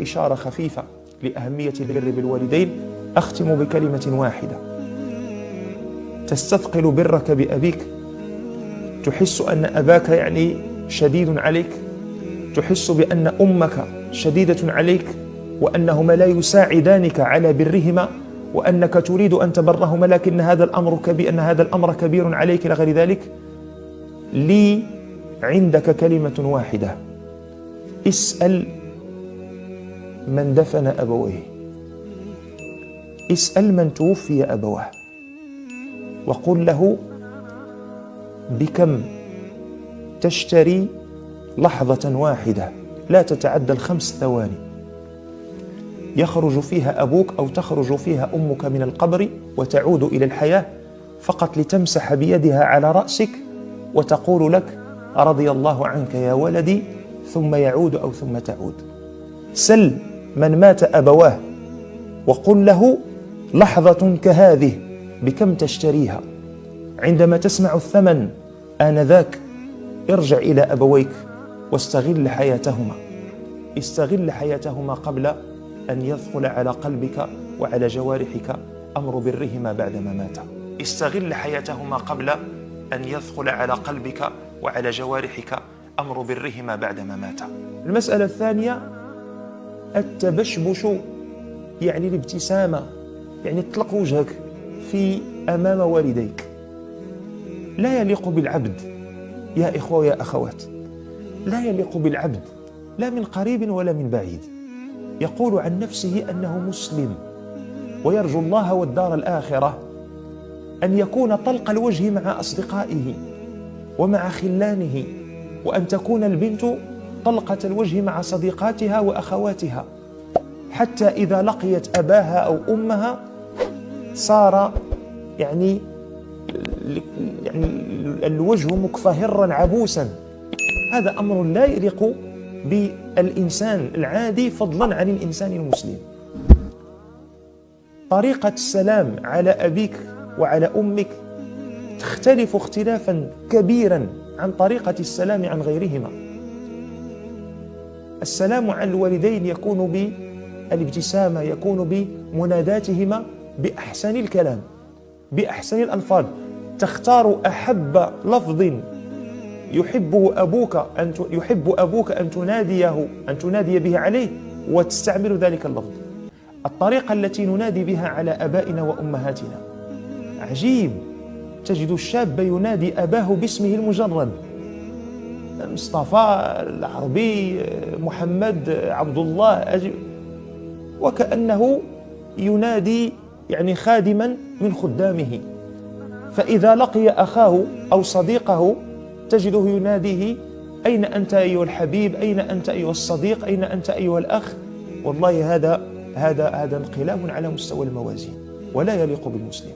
إشارة خفيفة لأهمية البر بالوالدين، أختم بكلمة واحدة: تستثقل برك بأبيك، تحس أن أباك يعني شديد عليك، تحس بأن أمك شديدة عليك، وأنهما لا يساعدانك على برهما، وأنك تريد أن تبرهما، لكن أن هذا الأمر كبير عليك إلى غير ذلك. لي عندك كلمة واحدة: اسأل من دفن أبويه، اسأل من توفي أبواه، وقل له: بكم تشتري لحظة واحدة لا تتعدى 5 ثواني يخرج فيها أبوك أو تخرج فيها أمك من القبر وتعود إلى الحياة، فقط لتمسح بيدها على رأسك وتقول لك: رضي الله عنك يا ولدي، ثم يعود أو ثم تعود. سل من مات أبواه وقل له: لحظة كهذه بكم تشتريها؟ عندما تسمع الثمن آنذاك ارجع إلى أبويك واستغل حياتهما، استغل حياتهما قبل أن يثقل على قلبك وعلى جوارحك أمر برهما بعدما ماتا. استغل حياتهما قبل أن يثقل على قلبك وعلى جوارحك أمر برهما بعدما ماتا. المسألة الثانية: التبشبش، يعني الابتسامة، يعني اطلق وجهك في أمام والديك. لا يليق بالعبد يا إخوة ويا أخوات، لا يليق بالعبد لا من قريب ولا من بعيد، يقول عن نفسه أنه مسلم ويرجو الله والدار الآخرة، أن يكون طلق الوجه مع أصدقائه ومع خلانه، وأن تكون البنت طلقة الوجه مع صديقاتها وأخواتها، حتى إذا لقيت أباها أو أمها صار يعني الوجه مكفهرا عبوسا. هذا أمر لا يليق بالإنسان العادي، فضلا عن الإنسان المسلم. طريقة السلام على أبيك وعلى أمك تختلف اختلافا كبيرا عن طريقة السلام عن غيرهما. السلام عن الوالدين يكون بالابتسامة، يكون بمناداتهما بأحسن الكلام، بأحسن الألفاظ. تختار أحب لفظ يحب أبوك أن تنادي به عليه وتستعمل ذلك اللفظ. الطريقة التي ننادي بها على آبائنا وأمهاتنا عجيب، تجد الشاب ينادي أباه باسمه المجرد: مصطفى، العربي، محمد، عبد الله، وكأنه ينادي يعني خادما من خدامه. فإذا لقي أخاه أو صديقه تجده يناديه: أين أنت أيها الحبيب؟ أين أنت أيها الصديق؟ أين أنت أيها الأخ؟ والله هذا انقلاب على مستوى الموازين ولا يليق بالمسلم.